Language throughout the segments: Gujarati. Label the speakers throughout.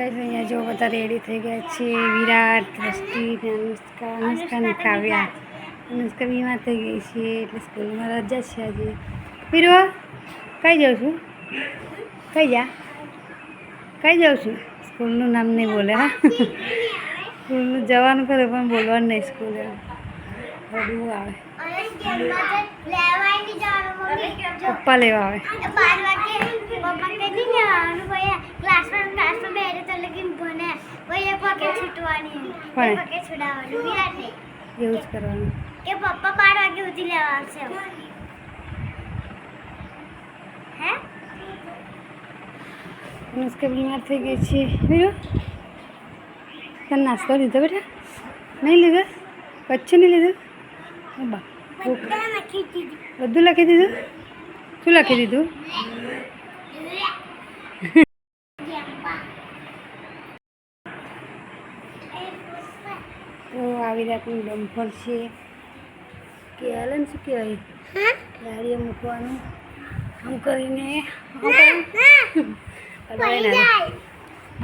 Speaker 1: ગાઈસ અહીંયા જો બધા રેડી થઈ ગયા છે. વિરાટ, દ્રષ્ટિ, અનુષ્કા ને કાવ્યા. અનુષ્કા બીમાર થઈ ગઈ છે એટલે સ્કૂલમાં રજા છે આજે. પીરવા કઈ જાઉં છું? કઈ જાઉં છું? સ્કૂલનું નામ નહીં બોલે. હા, સ્કૂલનું જવાનું ખરું પણ બોલવાનું નહીં. સ્કૂલે રડવું આવે. પપ્પા લેવા આવે. એવું જ કરવાનું.
Speaker 2: કે પપ્પા 12 વાગે સુધી લેવા આવશે. હે
Speaker 1: અનુષ્કા બીમાર થઈ ગઈ છે. બીરો તને નાસ્તો લીધો બેટા? નહીં લીધો? કચ્છું નહીં લીધું? બા બધું લખી દીધું? શું લખી દીધું? તો આવી રાતનું ડમ્પર છે કે હાલે શું કહેવાય, ગાડીએ મૂકવાનું આમ કરીને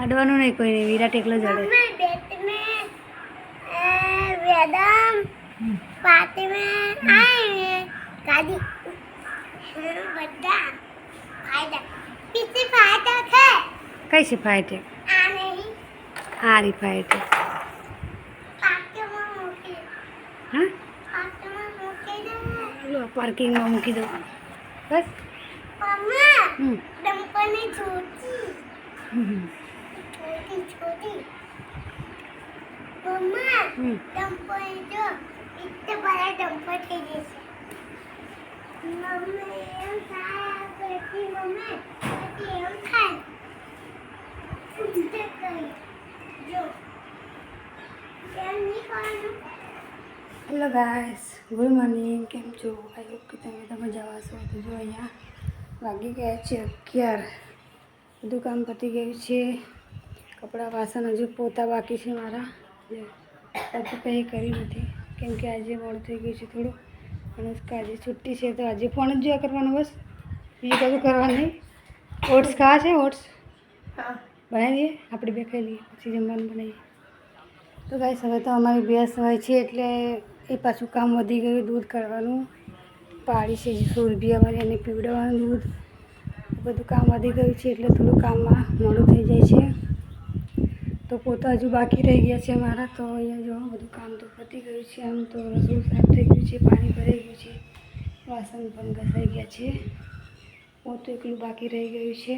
Speaker 1: અડવાનું નહીં કોઈ નહીં. વિરાટ એકલો જ અડે. કઈ છે ફાઈટેક? આ રી ફાઈટેક. હા, પાર્કિંગમાં મૂકી દઉં બસ. Hello guys, good morning. કેમ છો? આઈ હોપ કે તમે મજામાં હશો. તો જો અહીંયા વાગી ગયા છે 11. બધું કામ પતી ગયું છે. કપડાં વાસણ હજુ પોતા બાકી છે મારા. હજુ કંઈ કરી નથી કેમ કે આજે મોડું થઈ ગયું છે થોડું. અનુષ્કા આજે છુટ્ટી છે તો આજે ફોન જ જોયા કરવાનું બસ, બીજું કશું કરવાનું નહીં. ઓટ્સ ખાવા છે? ઓટ્સ બનાવી દઈએ આપણે, બે ખાઈ લઈએ પછી જમવાનું બનાવીએ. તો ગાઈસ હવે તો અમારી ભેંસ હોય છે એટલે એ પાછું કામ વધી ગયું. દૂધ કાઢવાનું પાડી છે સુરભી અમારે, એને પીવડાવવાનું દૂધ, બધું કામ વધી ગયું છે એટલે થોડું કામમાં મોડું થઈ જાય છે. તો પોતા હજુ બાકી રહી ગયા છે મારા. તો અહીંયા જો બધું કામ તો પતી ગયું છે. આમ તો રસોઈ સાફ થઈ ગયું છે, પાણી ભરાઈ ગયું છે, વાસણ પણ ઘસાઈ ગયા છે. પોતું એકલું બાકી રહી ગયું છે.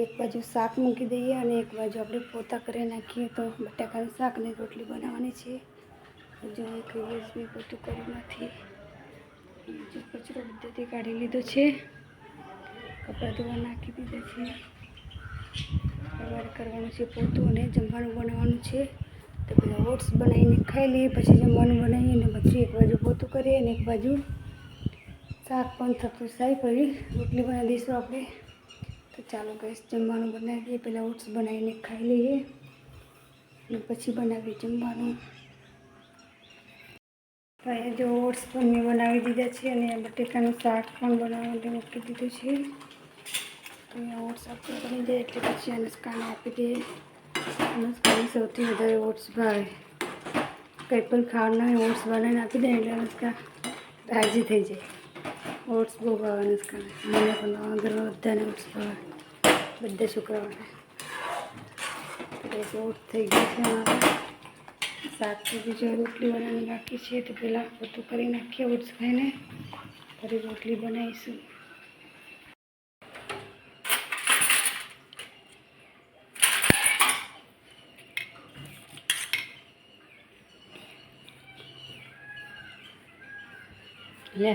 Speaker 1: એક બાજુ શાક મૂકી દઈએ અને એક બાજુ આપણે પોતા કરી નાખીએ. તો બટાકાનું શાક ને રોટલી બનાવવાની છે. જો એક દિવસ મેં પોતું કર્યું નથી. કચરો બધેથી કાઢી લીધો છે, કપડાં ધોવા નાખી દીધા છે. સવારે કરવાનું છે પોતું અને જમવાનું બનાવવાનું છે. તો પહેલાં ઓટ્સ બનાવીને ખાઈ લઈએ, પછી જમવાનું બનાવીએ અને પછી એક બાજુ પોતું કરીએ અને એક બાજુ શાક પણ થતું થાય. પછી રોટલી બનાવી દઈશું આપણે. તો ચાલો ગેસ જમવાનું બનાવી દઈએ. પહેલાં ઓટ્સ બનાવીને ખાઈ લઈએ અને પછી બનાવીએ જમવાનું. તો અહીંયા જો ઓટ્સ પણ મેં બનાવી દીધા છે અને બટેકાનું શાક પણ બનાવવા માટે મૂકી દીધું છે. તો અહીંયા ઓટ્સ આપણે બની જાય એટલે પછી અનુષ્કાને આપી દઈએ. અનુષ્કાને સૌથી વધારે ઓટ્સ ભાવે. કંઈ પણ ખાવાનું હોય ઓટ્સ બનાવીને આપી દે એટલે અનુષ્કા રાજી થઈ જાય. ઓટ્સ બહુ ભાવે અનુષ્કાને. મને પણ ઘરમાં બધાને ઓટ્સ ભાવે, બધા છોકરાઓને. ઓટ્સ થઈ ગયું છે અમારે. શાક તો બીજો રોટલી બનાવવાની બાકી છે. તો પહેલાં બધું કરી નાખીએ ઓટ્સ ખાઈને, ફરી રોટલી બનાવીશું. લે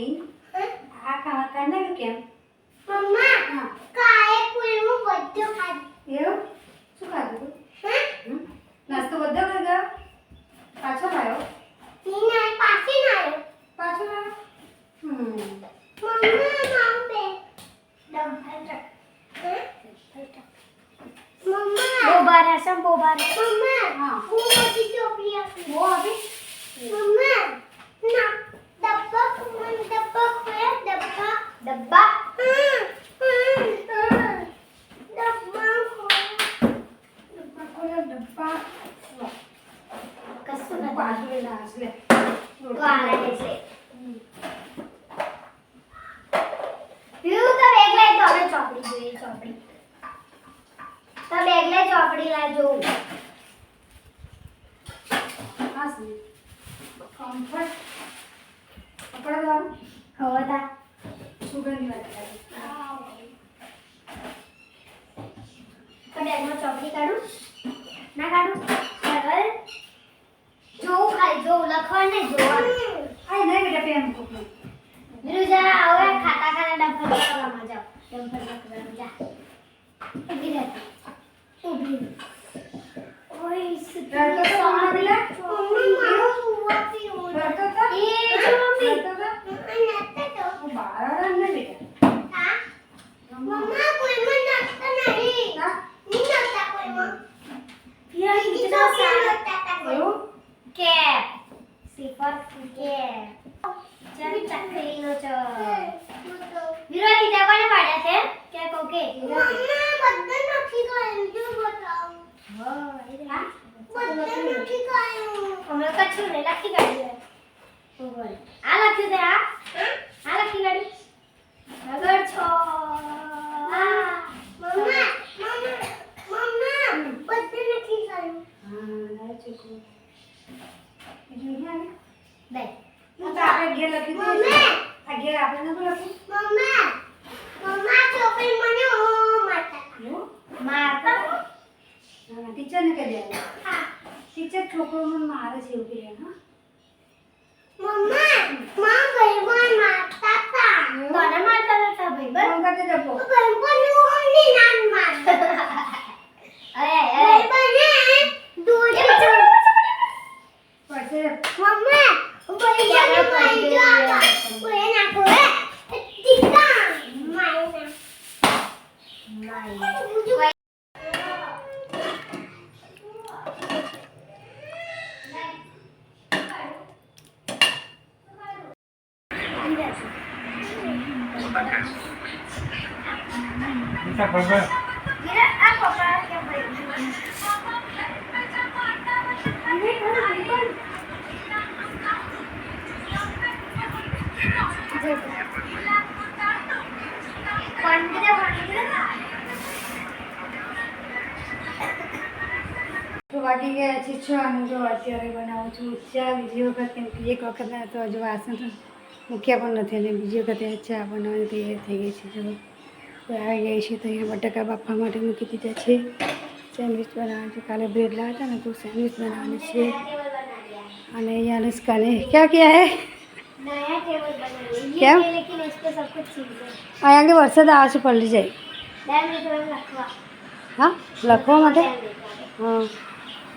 Speaker 1: નહીં આ ખાવા કાઢ નાખ કેમ
Speaker 2: મમ્મા
Speaker 1: હા
Speaker 2: કાએ કુલનું બધું ખાધું
Speaker 1: એવું શું ખાધું તું
Speaker 2: હે
Speaker 1: નાસ્તો બધો કરી ગયો પાછો લાવ્યો
Speaker 2: ની ના પાછી ના આવ્યો
Speaker 1: પાછો લાવ્યો
Speaker 2: મમ્મા મારું બે દમ ફાઈટર હે મમ્મા બોબારા સમ બોબારા મમ્મા
Speaker 1: હા.
Speaker 2: હું બધી ચોપડી આપી
Speaker 1: બહુ આપી
Speaker 2: મમ્મા ના ડબ્બા મન ડબ્બા ખોયા ડબ્બા ડબ્બા ડબ્બા
Speaker 1: ખોલ્યો ડબ્બા
Speaker 2: કશું
Speaker 1: પાછું લઈને આસ લે
Speaker 2: ગાળા છે વ્યૂ તો બેગ લઈ તો અમે ચોપડી જોઈએ ચોપડી તો બેગ લઈ ચોપડી લાજો
Speaker 1: આસ લે કમ્ફર્ટ કપડા વાળું
Speaker 2: હવે તા
Speaker 1: સુગંધી વાળી
Speaker 2: તો બેગમાં ચોપડી કાઢું ના કાઢું સરળ જોઉં ખાલી જોઉં લખવા નહીં જોવાનું
Speaker 1: આ નહીં બેટા પેન કોકનો
Speaker 2: બીજું જરા હવે ખાતા ખાતા ડમ્ફર કરવામાં જાઓ ડમ્ફર કરવામાં જા ઊભી રહે ઊભી રહે ઓય
Speaker 1: રડતો તો હમણાં પેલા? રડતો તો?
Speaker 2: એ જો મમ્મી
Speaker 1: રડતો તો?
Speaker 2: નાચતા તો
Speaker 1: હું બહાર રડ ને બેટા
Speaker 2: હા મમ્મા કોઈમાં નાચતા નહીં
Speaker 1: હા?
Speaker 2: નહીં નાચતા કોઈમાં યાર કિतना સારા
Speaker 1: એવું?
Speaker 2: કેપ સિફર કેપ ચાલ ચકરી નો ચો વિરોધી તે કોને પાડ્યા છે કે કોકે મમ્મા બધું નથી કર્યું જો બતાવ હા બધું નથી કર્યું અમે કશું ને લખી કાઢ્યું ઓવર આ લખ્યું છે આ લખી કાઢ્યું નગર છો મમ્મા બધું નથી કર્યું
Speaker 1: હા ના ચૂકો બીજું નહીં આવે?
Speaker 2: બે
Speaker 1: હું તો આપણે ઘેર લખી દઈએ છીએ. આ ઘેર આપણે નતું લખ્યું?
Speaker 2: મમ્મા ચોપડી મને મારતા
Speaker 1: એવું?
Speaker 2: મારતા
Speaker 1: હા, ટીચરને કહી દેવાનું.
Speaker 2: હા
Speaker 1: ટીચર છોકરો મને મારે છે એવું કહે હા
Speaker 2: મમ્મા માં ભાઈબંધ મારતા હતા કોને મારતા હતા ભાઈબંધ
Speaker 1: ફોન કરતે જપો
Speaker 2: ભાઈબંધ નું હમની નાન મારતા અરે ભાઈબંધ દૂધ
Speaker 1: પડશે
Speaker 2: મમ્મા ભાઈબંધ મારી જાતા કોઈ ના કોઈ ટીકા માયના my
Speaker 3: Bisa berapa?
Speaker 2: Mira, apa para que baik. Ini kan bukan.
Speaker 1: તો વાગી ગયા છે 6 અને જો અત્યારે બનાવું છું ચા બીજી વખત કેમ કે એક વખત તો હજુ વાસણ તો મૂક્યા પણ નથી અને બીજી વખતે ચા બનાવવાની તૈયાર થઈ ગઈ છે જો તો આવી ગઈ છે તો અહીંયા બટાકા બાફવા માટે મૂકી દીધા છે સેન્ડવિચ બનાવવાનું છે કાલે બ્રેડ લાવ્યા હતા ને તો સેન્ડવિચ બનાવવાની છે અને અહીંયા અનુષ્કાને ક્યાં ક્યાં હે
Speaker 2: नया टेबल बनाइए
Speaker 1: क्या?
Speaker 2: ये लेकिन इस पे सब कुछ चीज है
Speaker 1: અહીંયા આગળ વરસાદ આવે છે પલળી જાય
Speaker 2: डैम में थोड़ा रखवा
Speaker 1: હા લખવા માટે હા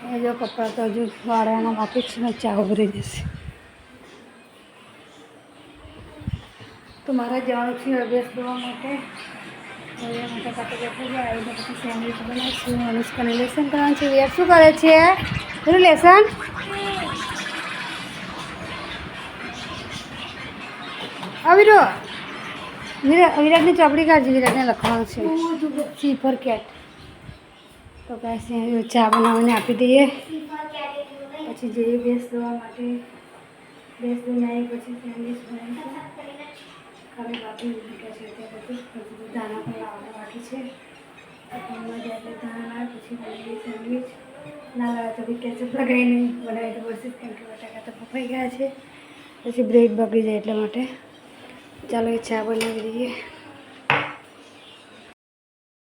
Speaker 1: એ જો કપડાં તો હજુ વાળવાના બાકી જ છે ને ચા ઉભરી જશે તો મારે જવાનું છે અભ્યાસ કરવા માટે હવે માટે કાપી બેઠા છે આવીને પછી સેન્ડવિચ બનાવીશું અનુષ્કાને લેસન કરવાનું છે યાર શું કરે છે પેલું લેસન અવિરો વિરાટની ચોપડી કાઢજી વિરાટને લખવાનું છે સી ફોર કેટ તો કાંઈ ચા બનાવીને આપી દઈએ પછી જઈએ ભેંસ ધોવા માટે ભેંસ ધોઈને આવી પછી સેન્ડવિચ બનાવીશું ખાલી બાકી મૂક્યા છે ત્યાં બધું દાણા પણ લાવવાના બાકી છે ફોનમાં જાય એટલે દાણા લાવે પછી બનાવીએ સેન્ડવિચ ના લાવે તો બી કેચઅપ લગાવીને બનાવી તો પડશે કેમ કે બટાકા તો બફાઈ ગયા છે પછી બ્રેડ બગડી જાય એટલા માટે ચાલો એ ચા બનાવી દઈએ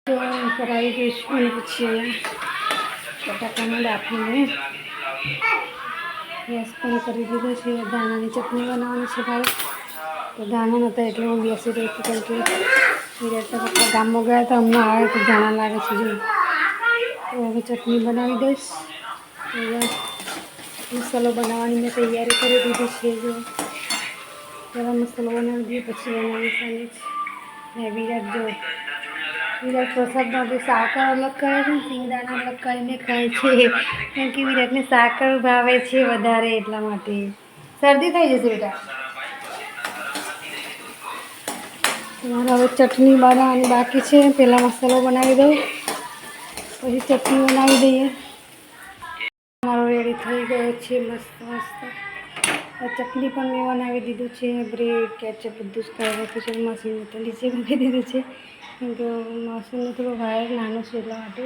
Speaker 1: તો કરાવી દઈશું અને પછી અહીંયા બટાકાને બાફીને ગેસ પણ કરી દીધો છે દાણાની ચટણી બનાવવાની છે ભાઈ તો ધાણા નહોતા એટલે હું બેસી રહી હતી કેમ કે વિરાટના પપ્પા ગામમાં ગયા હતા હમણાં આવે તો ધાણા લાગે છે જો. તો હવે ચટણી બનાવી દઈશ. મસાલો બનાવવાની મેં તૈયારી કરી દીધી છે જો. ગરમ મસાલો બનાવી દઈએ પછી બનાવી સેન્ડવીચ. ને વિરાટ જો વિરાટ પ્રસાદ માટે સાકર અલગ કરે છે ને સિંગદાણા અલગ કરીને ખાય છે કેમ કે વિરાટને સાકર ભાવે છે વધારે એટલા માટે. શરદી થઈ જશે બેટા. તમારે હવે ચટણી બનાવવાની બાકી છે. પહેલાં મસાલો બનાવી દઉં પછી ચટણી બનાવી દઈએ. મારો રેડી થઈ ગયો છે મસ્ત મસ્ત. આ ચટણી પણ મેં બનાવી દીધું છે. બ્રેડ કેચઅપ બધું જ કરી રાખ્યું છે. મશીન તો નીચે મૂકી દીધું છે કેમ કે મશીનનું થોડું વાયર નાનું છે એટલા માટે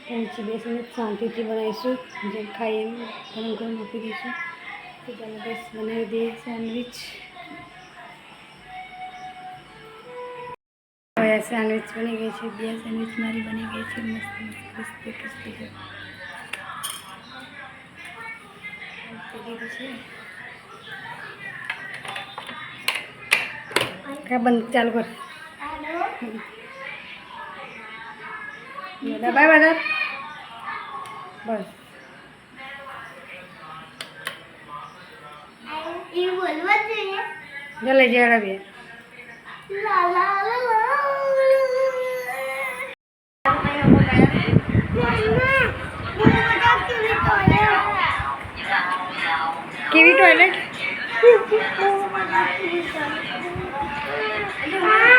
Speaker 1: નીચે બેસીને શાંતિથી બનાવીશું. જેમ ખાઈએ એમ ગરમ ગરમ મૂકી દઈશું. તો ચાલો બસ બનાવી દઈએ સેન્ડવીચ. હવે સેન્ડવીચ બની ગઈ છે. 2 સેન્ડવીચ મારી બની ગઈ છે મસ્ત મસ્ત ક્રિસ્પી ક્રિસ્પી છે. क्या बंद चालू कर बाय बाय बस
Speaker 2: ये बोलवा चाहिए
Speaker 1: जल्दी जरा भी
Speaker 2: ला ला ला ला
Speaker 1: कीवी टॉयलेट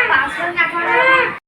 Speaker 2: पासवर्ड नाखवाना